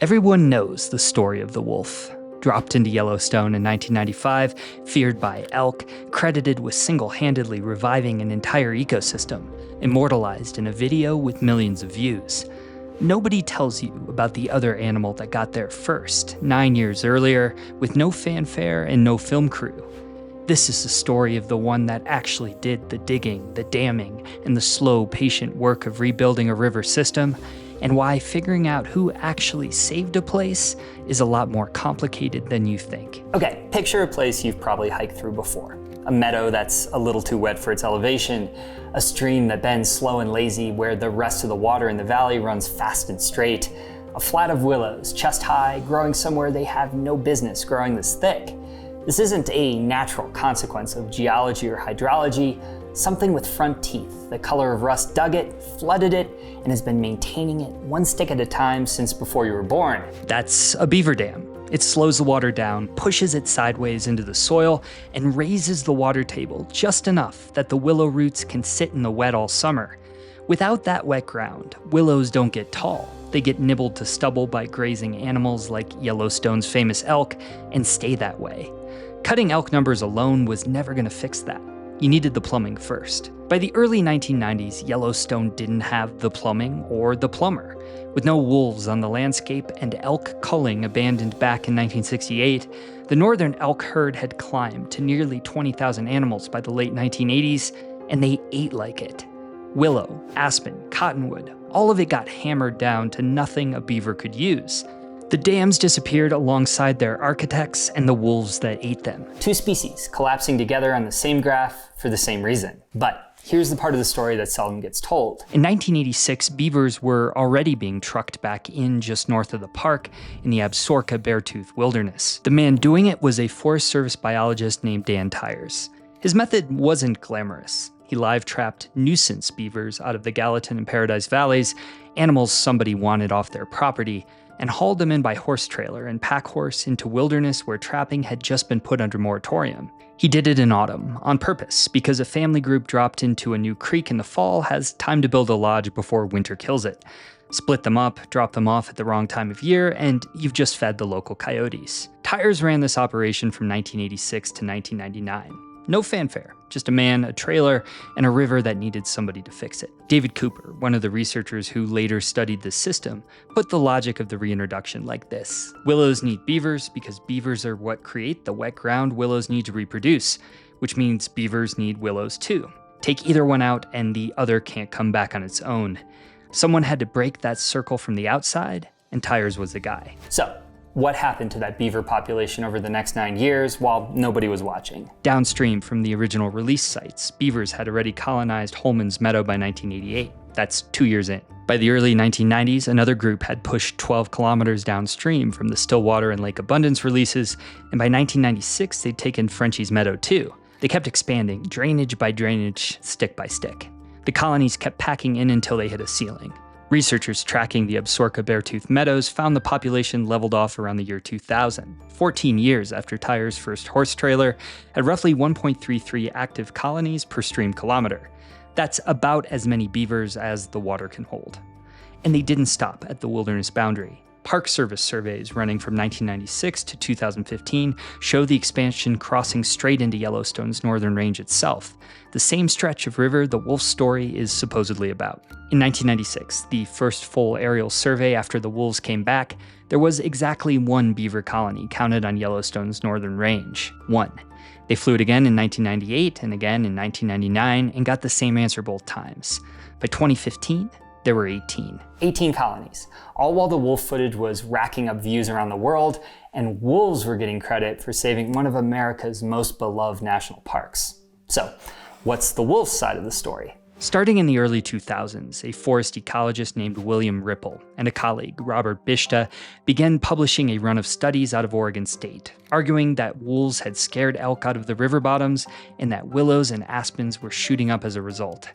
Everyone knows the story of the wolf. Dropped into Yellowstone in 1995, feared by elk, credited with single-handedly reviving an entire ecosystem, immortalized in a video with millions of views. Nobody tells you about the other animal that got there first, 9 years earlier, with no fanfare and no film crew. This is the story of the one that actually did the digging, the damming, and the slow, patient work of rebuilding a river system, and why figuring out who actually saved a place is a lot more complicated than you think. Okay, picture a place you've probably hiked through before. A meadow that's a little too wet for its elevation, a stream that bends slow and lazy where the rest of the water in the valley runs fast and straight, a flat of willows, chest high, growing somewhere they have no business growing this thick. This isn't a natural consequence of geology or hydrology. Something with front teeth, the color of rust dug it, flooded it, and has been maintaining it one stick at a time since before you were born. That's a beaver dam. It slows the water down, pushes it sideways into the soil, and raises the water table just enough that the willow roots can sit in the wet all summer. Without that wet ground, willows don't get tall. They get nibbled to stubble by grazing animals like Yellowstone's famous elk and stay that way. Cutting elk numbers alone was never going to fix that. You needed the plumbing first. By the early 1990s, Yellowstone didn't have the plumbing or the plumber. With no wolves on the landscape and elk culling abandoned back in 1968, the northern elk herd had climbed to nearly 20,000 animals by the late 1980s, and they ate like it. Willow, aspen, cottonwood, all of it got hammered down to nothing a beaver could use. The dams disappeared alongside their architects and the wolves that ate them. Two species collapsing together on the same graph for the same reason. But here's the part of the story that seldom gets told. In 1986, beavers were already being trucked back in just north of the park in the Absaroka Beartooth Wilderness. The man doing it was a Forest Service biologist named Dan Tyers. His method wasn't glamorous. He live-trapped nuisance beavers out of the Gallatin and Paradise Valleys, animals somebody wanted off their property, and hauled them in by horse trailer and pack horse into wilderness where trapping had just been put under moratorium. He did it in autumn, on purpose, because a family group dropped into a new creek in the fall has time to build a lodge before winter kills it. Split them up, drop them off at the wrong time of year, and you've just fed the local coyotes. Tyers ran this operation from 1986 to 1999. No fanfare, just a man, a trailer, and a river that needed somebody to fix it. David Cooper, one of the researchers who later studied this system, put the logic of the reintroduction like this. Willows need beavers because beavers are what create the wet ground willows need to reproduce, which means beavers need willows too. Take either one out and the other can't come back on its own. Someone had to break that circle from the outside, and Tyers was the guy. So, what happened to that beaver population over the next 9 years while nobody was watching? Downstream from the original release sites, beavers had already colonized Holman's Meadow by 1988. That's 2 years in. By the early 1990s, another group had pushed 12 kilometers downstream from the Stillwater and Lake Abundance releases, and by 1996, they'd taken Frenchie's Meadow too. They kept expanding, drainage by drainage, stick by stick. The colonies kept packing in until they hit a ceiling. Researchers tracking the Absaroka Beartooth Meadows found the population leveled off around the year 2000, 14 years after Tyers' first horse trailer, at roughly 1.33 active colonies per stream kilometer. That's about as many beavers as the water can hold. And they didn't stop at the wilderness boundary. Park Service surveys running from 1996 to 2015 show the expansion crossing straight into Yellowstone's northern range itself, the same stretch of river the wolf's story is supposedly about. In 1996, the first full aerial survey after the wolves came back, there was exactly one beaver colony counted on Yellowstone's northern range. One. They flew it again in 1998 and again in 1999 and got the same answer both times. By 2015, there were 18. 18 colonies, all while the wolf footage was racking up views around the world, and wolves were getting credit for saving one of America's most beloved national parks. So, what's the wolf side of the story? Starting in the early 2000s, a forest ecologist named William Ripple and a colleague, Robert Bishta, began publishing a run of studies out of Oregon State, arguing that wolves had scared elk out of the river bottoms and that willows and aspens were shooting up as a result.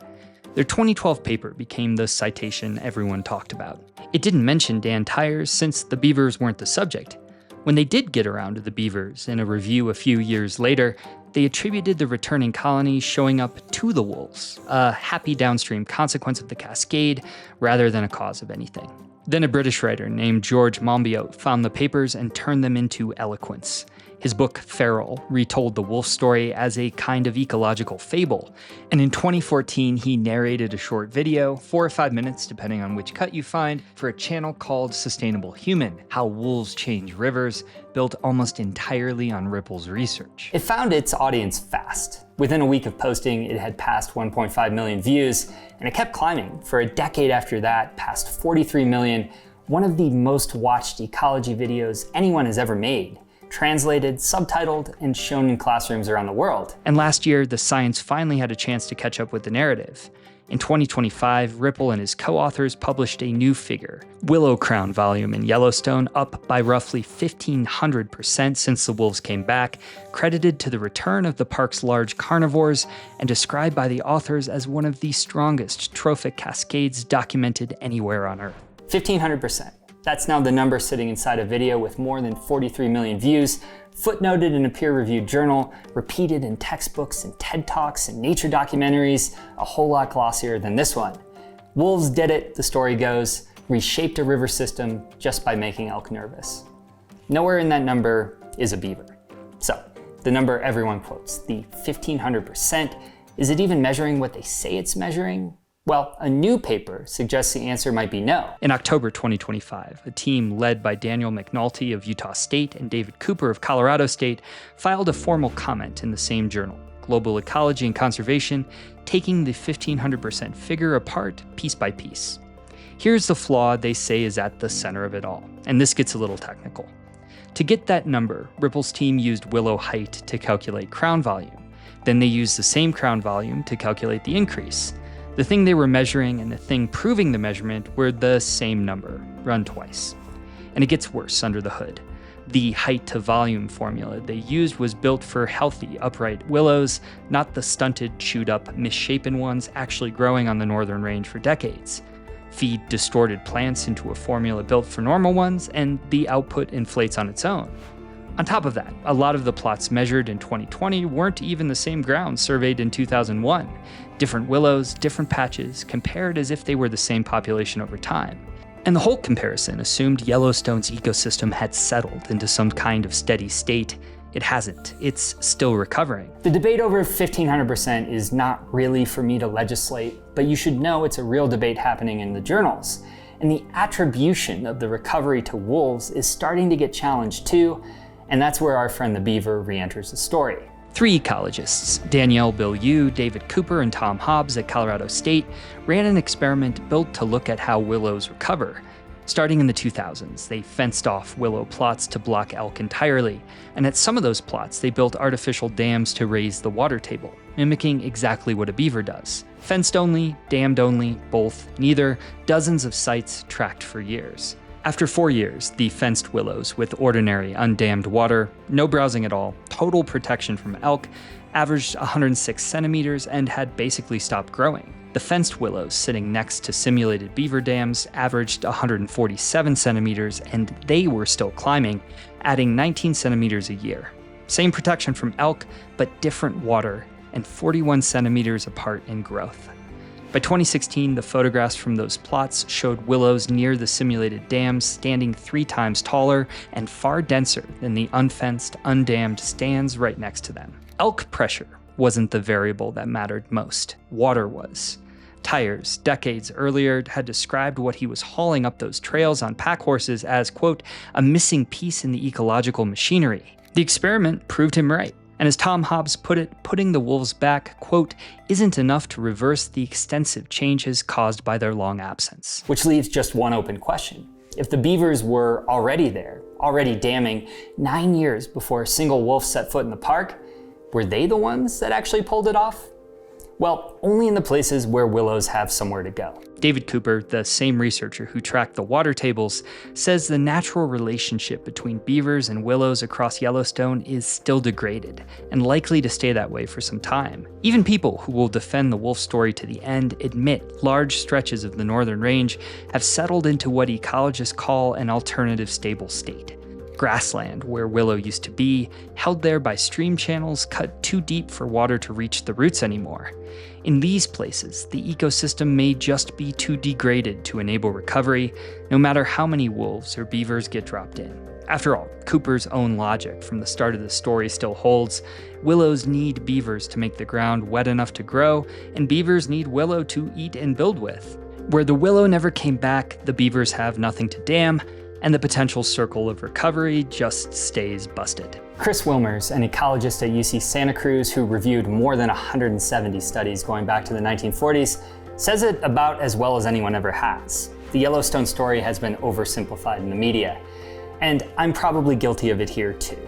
Their 2012 paper became the citation everyone talked about. It didn't mention Dan Tyers since the beavers weren't the subject. When they did get around to the beavers in a review a few years later, they attributed the returning colony showing up to the wolves, a happy downstream consequence of the cascade rather than a cause of anything. Then a British writer named George Monbiot found the papers and turned them into eloquence. His book, Feral, retold the wolf story as a kind of ecological fable. And in 2014, he narrated a short video, 4 or 5 minutes, depending on which cut you find, for a channel called Sustainable Human, How Wolves Change Rivers, built almost entirely on Ripple's research. It found its audience fast. Within a week of posting, it had passed 1.5 million views, and it kept climbing. For a decade after that, past 43 million, one of the most watched ecology videos anyone has ever made. Translated, subtitled, and shown in classrooms around the world. And last year, the science finally had a chance to catch up with the narrative. In 2025, Ripple and his co-authors published a new figure, willow crown volume in Yellowstone, up by roughly 1,500% since the wolves came back, credited to the return of the park's large carnivores, and described by the authors as one of the strongest trophic cascades documented anywhere on Earth. 1,500%. That's now the number sitting inside a video with more than 43 million views, footnoted in a peer-reviewed journal, repeated in textbooks and TED Talks and nature documentaries, a whole lot glossier than this one. Wolves did it, the story goes, reshaped a river system just by making elk nervous. Nowhere in that number is a beaver. So, the number everyone quotes, the 1,500%, is it even measuring what they say it's measuring? Well, a new paper suggests the answer might be no. In October 2025, a team led by Daniel McNulty of Utah State and David Cooper of Colorado State filed a formal comment in the same journal, Global Ecology and Conservation, taking the 1,500% figure apart piece by piece. Here's the flaw they say is at the center of it all, and this gets a little technical. To get that number, Ripple's team used willow height to calculate crown volume. Then they used the same crown volume to calculate the increase. The thing they were measuring and the thing proving the measurement were the same number, run twice. And it gets worse under the hood. The height to volume formula they used was built for healthy, upright willows, not the stunted, chewed up, misshapen ones actually growing on the northern range for decades. Feed distorted plants into a formula built for normal ones, and the output inflates on its own. On top of that, a lot of the plots measured in 2020 weren't even the same ground surveyed in 2001. Different willows, different patches, compared as if they were the same population over time. And the whole comparison assumed Yellowstone's ecosystem had settled into some kind of steady state. It hasn't. It's still recovering. The debate over 1,500% is not really for me to legislate, but you should know it's a real debate happening in the journals. And the attribution of the recovery to wolves is starting to get challenged too, and that's where our friend the beaver re-enters the story. 3 ecologists, Danielle Bilyeu, David Cooper, and Tom Hobbs at Colorado State, ran an experiment built to look at how willows recover. Starting in the 2000s, they fenced off willow plots to block elk entirely, and at some of those plots, they built artificial dams to raise the water table, mimicking exactly what a beaver does. Fenced only, dammed only, both, neither, dozens of sites tracked for years. After 4 years, the fenced willows with ordinary undammed water, no browsing at all, total protection from elk, averaged 106 centimeters and had basically stopped growing. The fenced willows sitting next to simulated beaver dams averaged 147 centimeters and they were still climbing, adding 19 centimeters a year. Same protection from elk, but different water and 41 centimeters apart in growth. By 2016, the photographs from those plots showed willows near the simulated dams standing 3 times taller and far denser than the unfenced, undammed stands right next to them. Elk pressure wasn't the variable that mattered most. Water was. Tyers, decades earlier, had described what he was hauling up those trails on pack horses as, quote, a missing piece in the ecological machinery. The experiment proved him right. And as Tom Hobbs put it, putting the wolves back, quote, isn't enough to reverse the extensive changes caused by their long absence. Which leaves just one open question. If the beavers were already there, already damming 9 years before a single wolf set foot in the park, were they the ones that actually pulled it off? Well, only in the places where willows have somewhere to go. David Cooper, the same researcher who tracked the water tables, says the natural relationship between beavers and willows across Yellowstone is still degraded and likely to stay that way for some time. Even people who will defend the wolf story to the end admit large stretches of the northern range have settled into what ecologists call an alternative stable state. grassland where willow used to be, held there by stream channels cut too deep for water to reach the roots anymore. In these places, the ecosystem may just be too degraded to enable recovery, no matter how many wolves or beavers get dropped in. After all, Cooper's own logic from the start of the story still holds. Willows need beavers to make the ground wet enough to grow, and beavers need willow to eat and build with. Where the willow never came back, the beavers have nothing to dam, and the potential circle of recovery just stays busted. Chris Wilmers, an ecologist at UC Santa Cruz who reviewed more than 170 studies going back to the 1940s, says it about as well as anyone ever has. The Yellowstone story has been oversimplified in the media, and I'm probably guilty of it here too.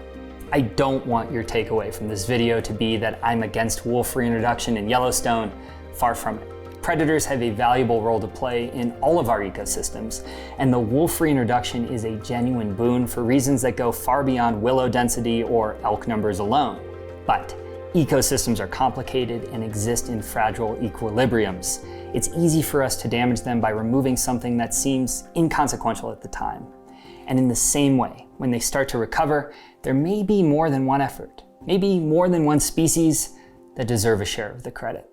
I don't want your takeaway from this video to be that I'm against wolf reintroduction in Yellowstone. Far from it. Predators have a valuable role to play in all of our ecosystems, and the wolf reintroduction is a genuine boon for reasons that go far beyond willow density or elk numbers alone. But ecosystems are complicated and exist in fragile equilibriums. It's easy for us to damage them by removing something that seems inconsequential at the time. And in the same way, when they start to recover, there may be more than one effort, maybe more than one species that deserve a share of the credit.